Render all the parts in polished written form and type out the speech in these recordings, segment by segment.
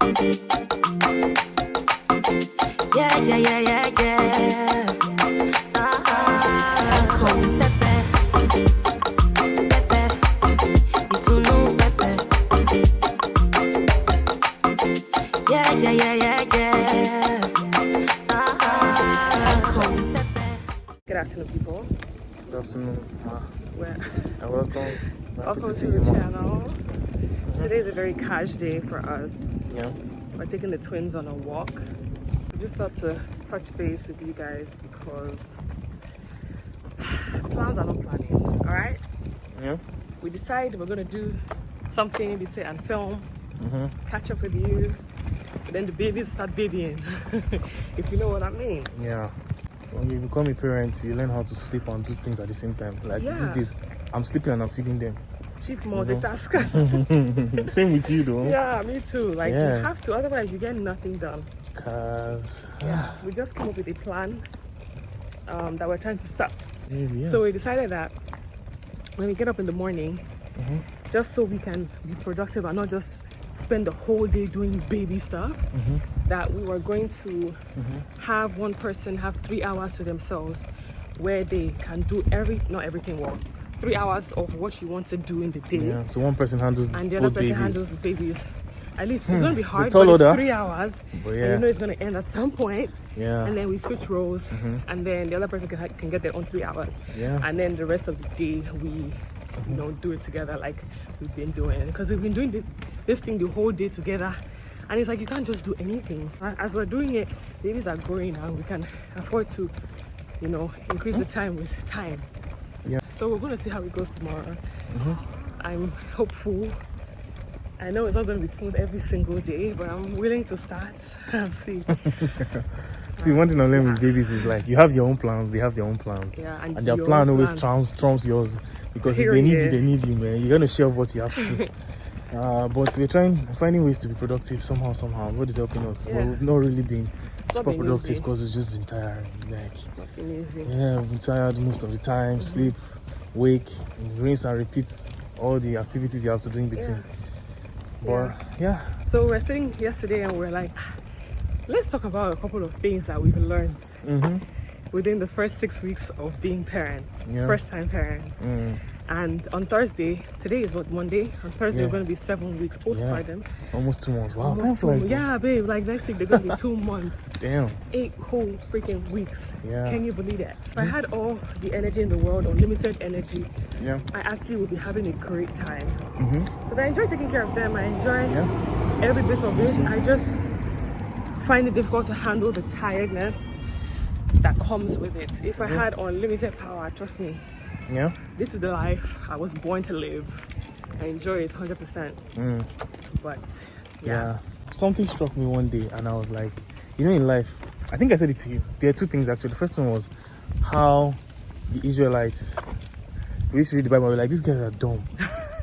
Yeah, yeah, yeah, yeah, yeah. Come, Pepe, Pepe, you too know Pepe. Yeah, yeah, yeah, yeah, yeah. Come, Pepe. Good afternoon, people. Good afternoon, Ma. Well, Welcome. Happy welcome to to see the you, Ma. channel. Today is a very cash day for us. Yeah. We're taking the twins on a walk. We just thought to touch base with you guys because plans are not planning, all right? Yeah. We decide we're going to do something, maybe sit and film, Mm-hmm. catch up with you, but then the babies start babying, if you know what I mean. Yeah. When you become a parent, you learn how to sleep and do things at the same time. Like Yeah. these days, I'm sleeping and I'm feeding them. Chief multitasker. Same with you, though. Yeah, me too. Like, Yeah. you have to, otherwise you get nothing done. Cause We just came up with a plan that we're trying to start. maybe, yeah. So we decided that when we get up in the morning, Mhm. just so we can be productive and not just spend the whole day doing baby stuff, that we were going to have one person have 3 hours to themselves where they can do not everything well. 3 hours of what you want to do in the day, Yeah. So one person handles and the other both person babies. handles the babies. At least it's going to be hard, tall but it's order. 3 hours, But and yeah. you know it's going to end at some point. Yeah. And then we switch roles, and then the other person can get their own 3 hours. Yeah. And then the rest of the day we, do it together like we've been doing. Because we've been doing this thing the whole day together, and it's like you can't just do anything. As we're doing it, babies are growing, and we can afford to, increase the time with time. Yeah. So we're going to see how it goes tomorrow. I'm hopeful. I know it's not going to be smooth every single day, but I'm willing to start and see. See, one thing I learned with babies is like you have your own plans, they have their own plans. Yeah, and their your plan own always plan. trumps yours. Because if they need you, Period. they need you, man. You're gonna share what you have to do. But we're finding ways to be productive somehow. God is helping us. Yeah. But we've not really been It's not super been productive easy. because we've just been tired. Like, It's not been easy. yeah, we've been tired most of the time. Sleep, wake, rinse and repeat all the activities you have to do in between. But yeah. So we're sitting yesterday and we're like, let's talk about a couple of things that we've learned within the first 6 weeks of being parents, Yeah. first time parents. And on Thursday, today is what, Monday? On Thursday, Yeah. we're going to be 7 weeks postpartum. Almost 2 months. Wow, time Almost 2 flies. months. Yeah, babe, like next week, they're going to be 2 months. Damn. 8 whole freaking weeks. Yeah. Can you believe that? If I had all the energy in the world, unlimited energy, Yeah. I actually would be having a great time. But I enjoy taking care of them. I enjoy Yeah. every bit of it. I just find it difficult to handle the tiredness that comes with it. If I had unlimited power, trust me, Yeah. this is the life I was born to live. I enjoy it 100%. But Yeah. Something struck me one day and I was like, in life, I think I said it to you. There are two things actually. The first one was how the Israelites, we used to read the Bible, we were like, these guys are dumb.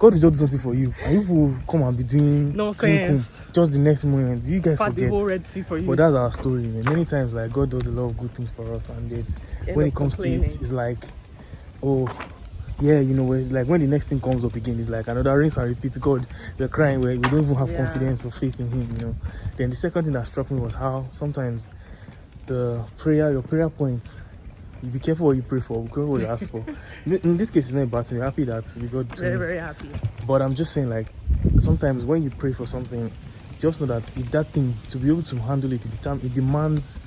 God will just do something for you. And you will come and be doing Nonsense. just the next moment. You guys part the forget. whole Red Sea for you. But that's our story. Man. Many times, like, God does a lot of good things for us. And when up it comes to complaining. it, it's like, oh, yeah, it's like when the next thing comes up again, it's like another rinse and repeat. God, we're crying where we don't even have confidence or faith in Him, Then the second thing that struck me was how sometimes your prayer point, you be careful what you pray for, be careful what you ask for. In this case, it's not a bad thing. We're happy that we got very, twins. very happy. But I'm just saying, like, sometimes when you pray for something, just know that if that thing, to be able to handle it, it demands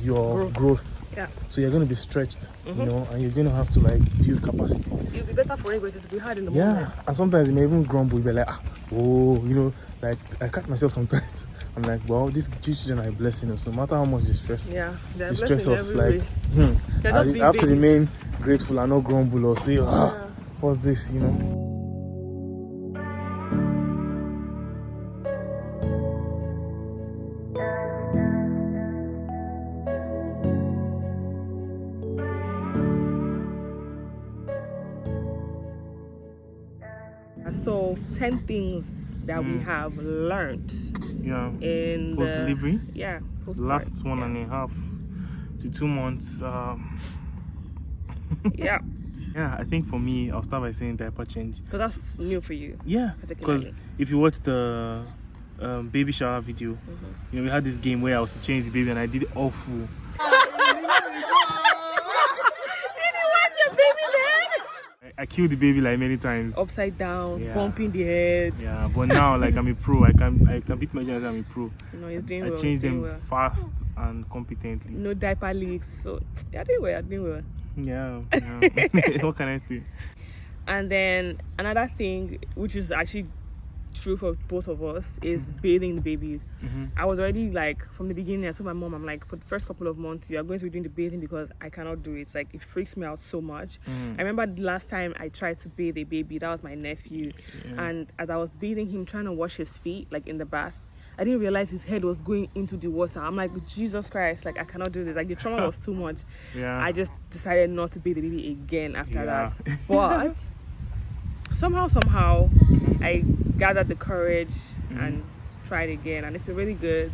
your growth. Yeah. So you're going to be stretched, and you're going to have to, like, build capacity. It'll be better for anybody to be hard in the Yeah, moment. and sometimes you may even grumble. You'll be like, like, I catch myself sometimes. I'm like, well, these children are a blessing. So no matter how much they stress, Yeah, they're they stress blessing us, every like, way. They're I just being have to babies. remain grateful and not grumble or say, what's this, So 10 things that we have learned Yeah. in Post delivery. Yeah, The last 1.5 to 2 months. Yeah, Yeah, I think for me, I'll start by saying diaper change. because that's new for you. Yeah, because Particularly. if you watch the baby shower video. You know, we had this game where I was to change the baby and I did it awful. I killed the baby like many times. Upside down, bumping the head. Yeah, but now like I'm a pro. I can beat my chest. I'm a pro. You know, you're doing I well. changed them well. fast and competently. No diaper leaks, so you're doing well. You're doing well. Yeah. What can I say? And then another thing, which is actually true for both of us, is bathing the babies. I was already like, from the beginning, I told my mom, I'm like, for the first couple of months, you are going to be doing the bathing because I cannot do it. It's like, it freaks me out so much. I remember the last time I tried to bathe a baby, that was my nephew. And as I was bathing him, trying to wash his feet, like in the bath, I didn't realize his head was going into the water. I'm like, Jesus Christ, like I cannot do this. Like the trauma was too much. I just decided not to bathe the baby again after that. But somehow I gathered the courage and tried again, and it's been really good.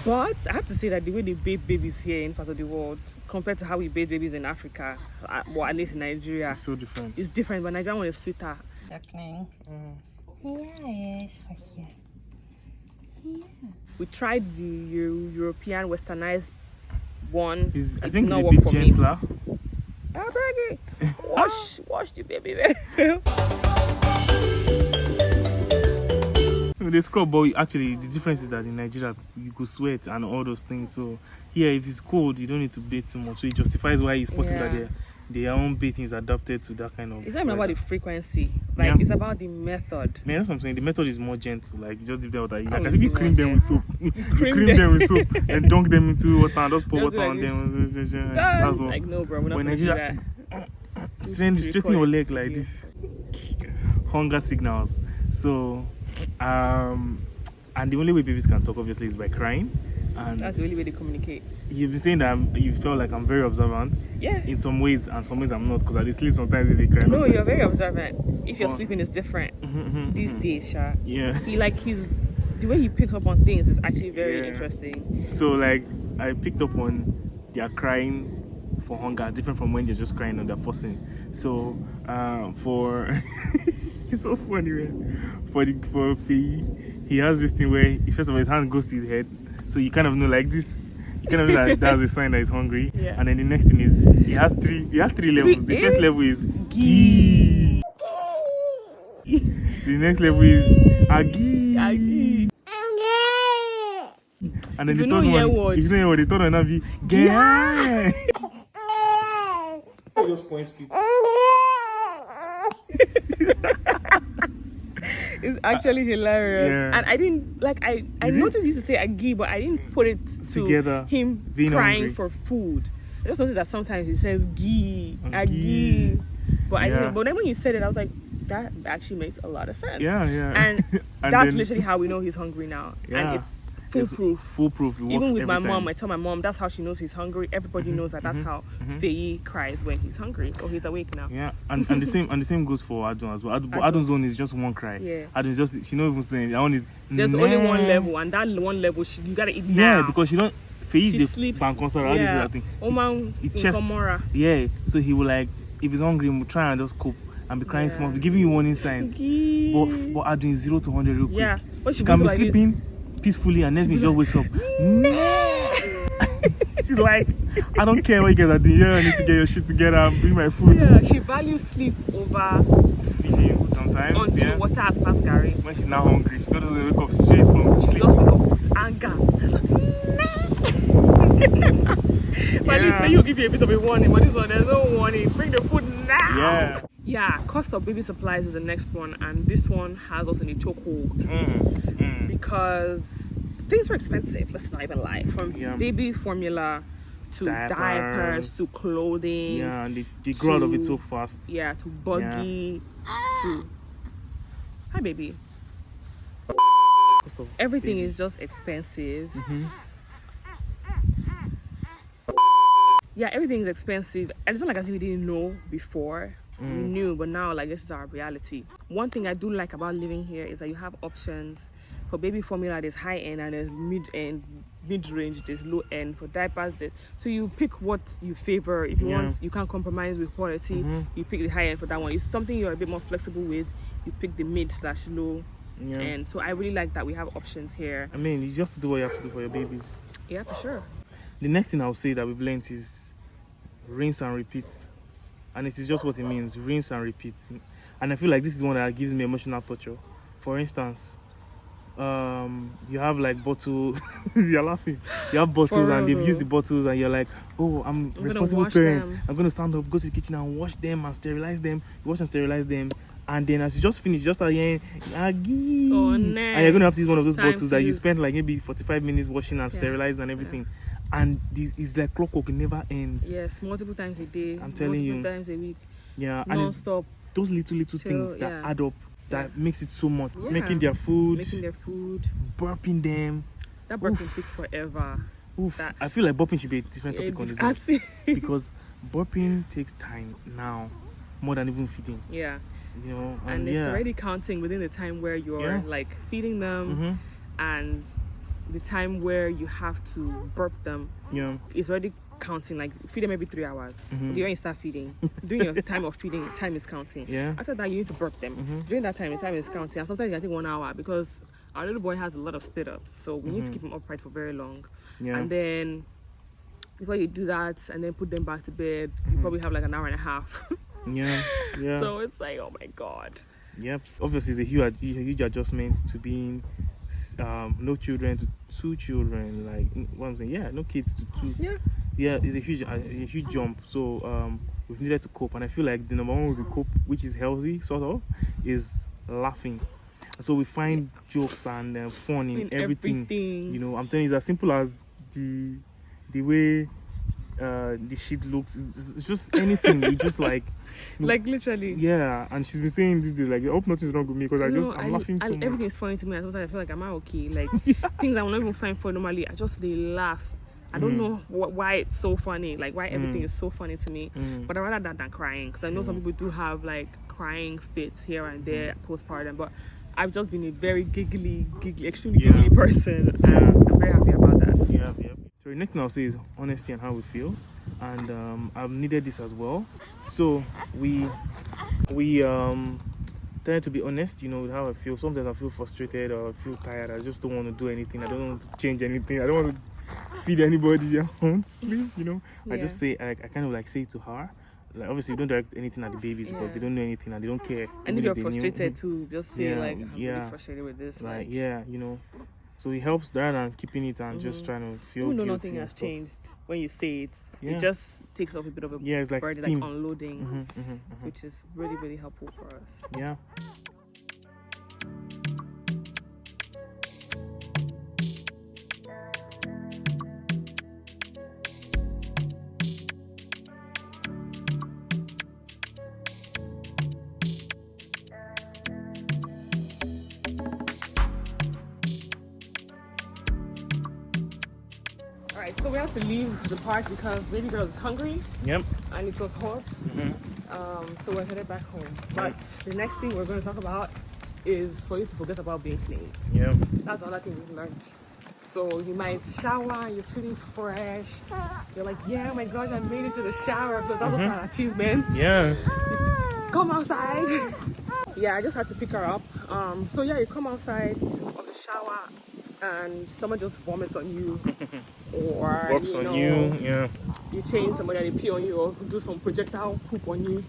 But I have to say that the way they bathe babies here in part of the world compared to how we bathe babies in Africa, or at least in Nigeria, It's so different. It's different, but Nigerian one is sweeter. We tried the European westernized one. I think not it's a work bit for me. gentler. Wash the baby there. They scrub, but actually the difference is that in Nigeria you could sweat and all those things. So here, if it's cold, you don't need to bathe too much. So it justifies why it's possible that their own bathing is adapted to that kind of. It's not even about the frequency. Like it's about the method. Man, that's what I'm saying. The method is more gentle. Like you just dip them water. Like How as is if you it cream more them with soap. You cream them with soap and dunk them into water and just pour Just water like on this. them. That's all. Like no, bro. We're not But in going to do Nigeria, that. straighten your leg like this. Hunger signals. So, and the only way babies can talk obviously is by crying. And that's the only way they communicate. You've been saying that you felt like I'm very observant. Yeah. In some ways, and some ways I'm not, because I sleep sometimes they cry. No, you're very observant. If you're sleeping is different. These days, Sha. Yeah. He's the way he picks up on things is actually very interesting. So like I picked up on their crying for hunger, different from when they're just crying or they're fussing. So for it's so funny, man. For he has this thing where first of all his hand goes to his head, so you kind of know like this. You kind of know that that's a sign that he's hungry. Yeah. And then the next thing is he has three levels. The first level is gee. The next level is agi. And then the third one, if you know what the third one, be yeah. Just point speed. It's actually hilarious. And I didn't I noticed he used to say agi, but I didn't put it together him being crying hungry for food. I just noticed that sometimes he says gi, agi. But I didn't, but then when you said it, I was like, that actually makes a lot of sense. And that's literally how we know he's hungry now. And it's foolproof. Even with my mom, I tell my mom that's how she knows he's hungry. Everybody knows that that's how Feyi cries when he's hungry or he's awake now. Yeah, and the same goes for Adun as well. Adun's own is just one cry. Yeah, Adun just she not even saying that one is. There's only one level, and that one level you gotta eat now. Yeah, because she don't. Feyi sleeps. Yeah. Yeah, so he will like if he's hungry, he will try and just cope and be crying small, giving you warning signs. But Adun is 0 to 100 real quick. Yeah, she can be like sleeping peacefully and next minute just wakes up. She's like, I don't care what you guys are doing. I need to get your shit together and bring my food. Yeah, she values sleep over feeding sometimes. Until water has passed Gary. When she's not hungry, she doesn't wake up straight from sleep. Just wake up with anger. But at least you give you a bit of a warning. But this one, there's no warning. Bring the food now. Yeah, cost of baby supplies is the next one, and this one has us in a chokehold because things are expensive. Let's not even lie. From baby formula to diapers to clothing. Yeah, and they grow out of it so fast. Yeah, to buggy. To hi, baby. Everything is just expensive. Yeah, everything is expensive, and it's not like as if we didn't know before. We knew, but now like this is our reality. One thing I do like about living here is that you have options. For baby formula, there's high end and there's mid range, there's low end. For diapers, so you pick what you favor. If you want, you can't compromise with quality. You pick the high end for that one. It's something you're a bit more flexible with. You pick the mid/low Yeah. And so I really like that we have options here. I mean, you just do what you have to do for your babies. Yeah, for sure. The next thing I'll say that we've learned is rinse and repeat. And it is just what it means, rinse and repeat. And I feel like this is one that gives me emotional torture. For instance, you have like bottle you're laughing, you have bottles and they've used the bottles and you're like, oh, I'm responsible parent, I'm going to stand up, go to the kitchen and wash them and sterilize them. You wash and sterilize them, and then as you just finish, just start hearing Aggie. Oh, And you're going to have to use one of those bottles that you spent like maybe 45 minutes washing and sterilizing and everything. And it's like clockwork, it never ends. Yes, multiple times a day. I'm telling you. Multiple times a week. Yeah, and non-stop. Those little things that add up, that makes it so much. Yeah. Making their food, burping them. That burping takes forever. I feel like burping should be a different topic on this one. Because burping takes time now, more than even feeding. Yeah. You know, and it's already counting within the time where you're like feeding them and the time where you have to burp them. Yeah. It's already counting, like feed them every 3 hours. When you start feeding, during your time of feeding, time is counting. Yeah. After that, you need to burp them. During that time, the time is counting. And sometimes I think 1 hour because our little boy has a lot of split ups, so we need to keep him upright for very long. Yeah. And then before you do that and then put them back to bed, you probably have like an hour and a half. Yeah. So it's like, oh my god. Yep. Obviously, it's a huge adjustment to being no children to 2 children. Like what I'm saying, no kids to 2. Yeah, it's a huge jump. So we've needed to cope, and I feel like the number one way we cope, which is healthy, sort of, is laughing. So we find jokes and fun in everything. You know, I'm telling you, it's as simple as the way the shit looks. It's just anything. You just like literally. Yeah, and she's been saying these days like, I hope nothing's wrong with me because I'm laughing so much. Everything's funny to me. Sometimes I feel like, am I okay? Like things I will not even find funny normally. I just laugh. I don't know why it's so funny, like why everything is so funny to me. But I rather that than crying, because I know some people do have like crying fits here and there postpartum. But I've just been a very giggly, extremely giggly person, and I'm very happy about that. Yeah. So the next thing I'll say is honesty and how we feel, and I've needed this as well. So we tend to be honest, you know, with how I feel. Sometimes I feel frustrated or I feel tired. I just don't want to do anything. I don't want to change anything. I don't want to feed anybody. I won't sleep, you know. I just say, I kind of like say it to her. Like obviously, you don't direct anything at the babies because they don't know anything and they don't care. And if you're frustrated too, just say like, I'm really frustrated with this. Like you know. So it helps rather than keeping it and just trying to feel guilty. Nothing has changed when you say it. It just takes off a bit of a it's like burden, steam. like unloading, which is really, really helpful for us. Yeah. So we have to leave the park because baby girl is hungry. Yep. And it was hot. So we're headed back home. But the next thing we're going to talk about is for you to forget about being clean. Yeah. That's another thing we've learned. So you might shower, you're feeling fresh. You're like, yeah, oh my gosh, I made it to the shower, because that was an achievement. Yeah. Come outside. I just had to pick her up. So you come outside of the shower and someone just vomits on you. Or Burps on you, you change somebody, they pee on you, or do some projectile poop on you.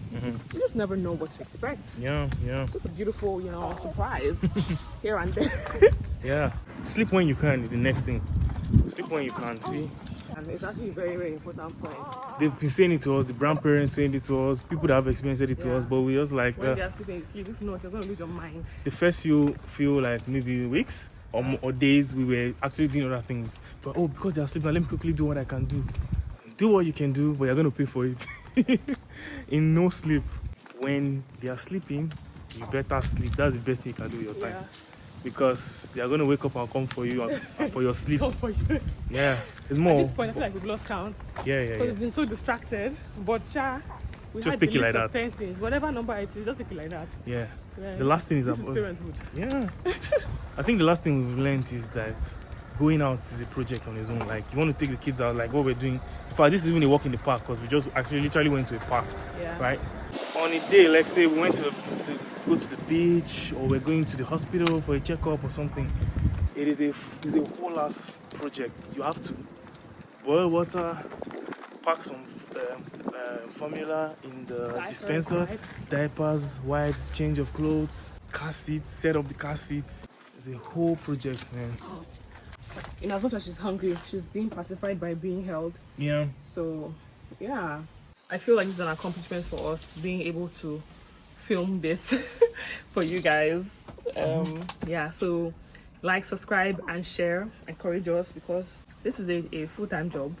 You just never know what to expect. It's just a beautiful, surprise here and there. Sleep when you can is the next thing. Sleep when you can, see? And it's actually a very, very important point. They've been saying it to us, the grandparents saying it to us, people that have experienced it to us, but we just like... when they're sleeping, you sleep. If not, you're going to lose your mind. The first few like maybe weeks or days, we were actually doing other things. But because they are sleeping, let me quickly do what I can do. Do what you can do, but you're going to pay for it. In no sleep. When they are sleeping, you better sleep. That's the best thing you can do with your time. Because they are going to wake up and come for you and for your sleep. Come for you. It's more. At this point, I feel like we've lost count. Because we've been so distracted. But we just had take the it like list of that. 10 things. Whatever number it is, just take it like that. The last thing is parenthood. I think the last thing we've learned is that going out is a project on its own. Like, you want to take the kids out, like what we're doing. In fact, this is even a walk in the park because we just actually literally went to a park, right? on a day, let's say we went to go to the beach, or we're going to the hospital for a checkup or something, it's a whole ass project. You have to boil water, pack some formula in the dispenser, diapers, wipes, change of clothes, car seats, set up the car seats. It's a whole project, man. In as much as she's hungry, she's being pacified by being held. Yeah. So, yeah. I feel like it's an accomplishment for us being able to film this for you guys. Yeah, so like, subscribe, and share. Encourage us, because this is a full-time job.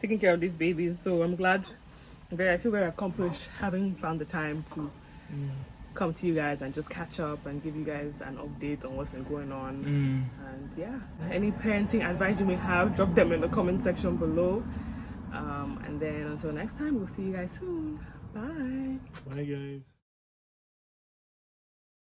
Taking care of these babies. So I'm glad, I feel very accomplished having found the time to come to you guys and just catch up and give you guys an update on what's been going on. And yeah, any parenting advice you may have, drop them in the comment section below. And then until next time, we'll see you guys soon. Bye. Bye, guys.